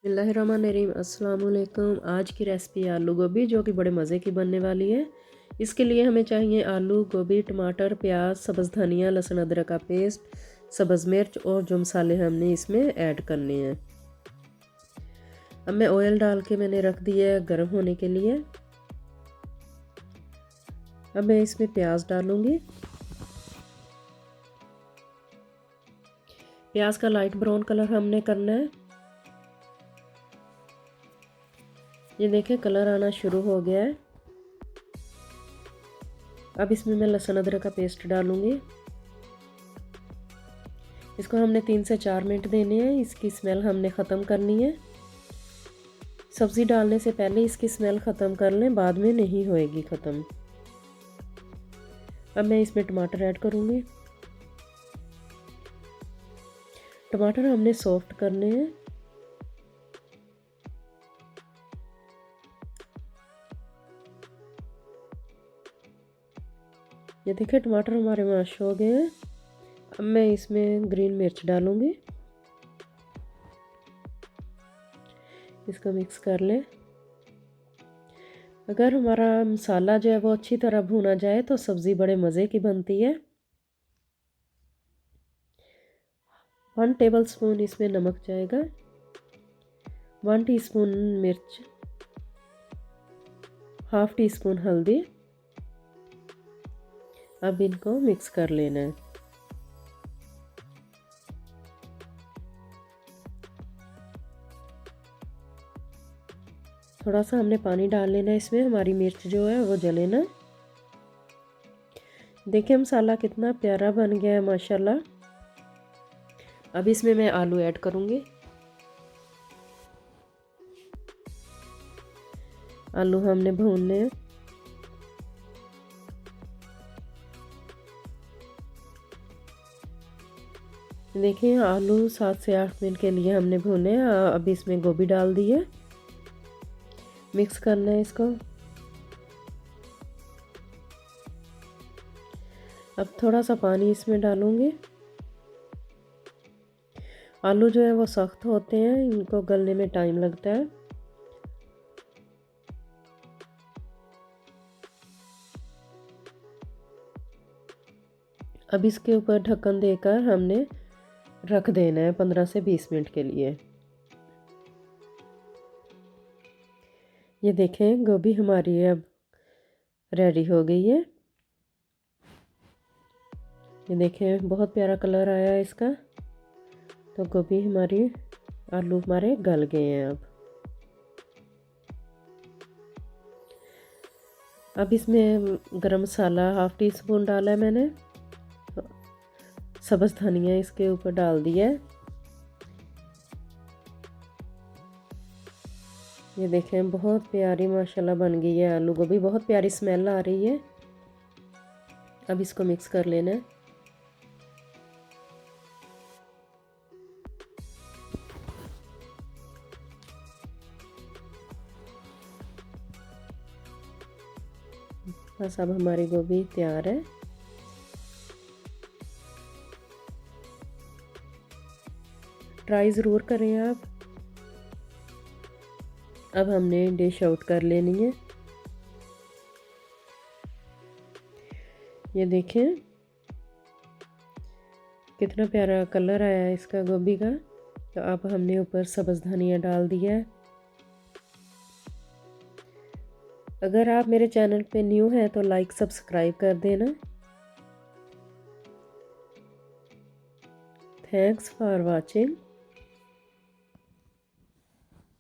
बिस्मिल्लाहिर्रहमानिर्रहीम। अस्सलाम वालेकुम। आज की रेसिपी आलू गोभी जो कि बड़े मज़े की बनने वाली है। इसके लिए हमें चाहिए आलू गोभी टमाटर प्याज सब्ज़ धनिया लहसुन अदरक का पेस्ट सब्ज़ मिर्च और जो मसाले हमने इसमें ऐड करने हैं। अब मैं ऑयल डाल के मैंने रख दिया है गर्म होने के लिए। अब मैं इसमें प्याज डालूंगी। प्याज का लाइट ब्राउन कलर हमने करना है। ये देखिए कलर आना शुरू हो गया है। अब इसमें मैं लहसुन अदरक का पेस्ट डालूंगी। इसको हमने 3 से 4 मिनट देने हैं। इसकी स्मेल हमने ख़त्म करनी है। सब्ज़ी डालने से पहले इसकी स्मेल ख़त्म कर लें, बाद में नहीं होएगी ख़त्म। अब मैं इसमें टमाटर ऐड करूंगी। टमाटर हमने सॉफ्ट करने हैं। ये देखिए टमाटर हमारे मैश हो गए हैं। अब मैं इसमें ग्रीन मिर्च डालूंगी। इसको मिक्स कर लें। अगर हमारा मसाला जो है वो अच्छी तरह भुना जाए तो सब्ज़ी बड़े मज़े की बनती है। 1 टेबलस्पून इसमें नमक जाएगा, 1 टीस्पून मिर्च, हाफ टी स्पून हल्दी। अब इनको मिक्स कर लेना है। थोड़ा सा हमने पानी डाल लेना है इसमें, हमारी मिर्च जो है वो जले ना। देखिए मसाला कितना प्यारा बन गया है माशाल्लाह। अब इसमें मैं आलू ऐड करूंगी। आलू हमने भूनने हैं। देखिए आलू 7 से 8 मिनट के लिए हमने भूने। अब इसमें गोभी डाल दी है। मिक्स करना है इसको। अब थोड़ा सा पानी इसमें डालूंगी। आलू जो है वो सख्त होते हैं, इनको गलने में टाइम लगता है। अब इसके ऊपर ढक्कन देकर हमने रख देना है 15 से 20 मिनट के लिए। ये देखें गोभी हमारी अब रेडी हो गई है। ये देखें बहुत प्यारा कलर आया है इसका। तो गोभी हमारी आलू हमारे गल गए हैं। अब इसमें गरम मसाला हाफ टी स्पून डाला है मैंने। सब्ज़ धनिया इसके ऊपर डाल दिया है। ये देखें बहुत प्यारी माशाल्लाह बन गई है आलू गोभी। बहुत प्यारी स्मेल आ रही है। अब इसको मिक्स कर लेना है। बस अब हमारी गोभी तैयार है। ट्राई ज़रूर करें आप। अब हमने डिश आउट कर लेनी है। ये देखें कितना प्यारा कलर आया है इसका गोभी का। तो अब हमने ऊपर सब्ज़ धनिया डाल दिया है। अगर आप मेरे चैनल पे न्यू हैं तो लाइक सब्सक्राइब कर देना। Thanks for watching.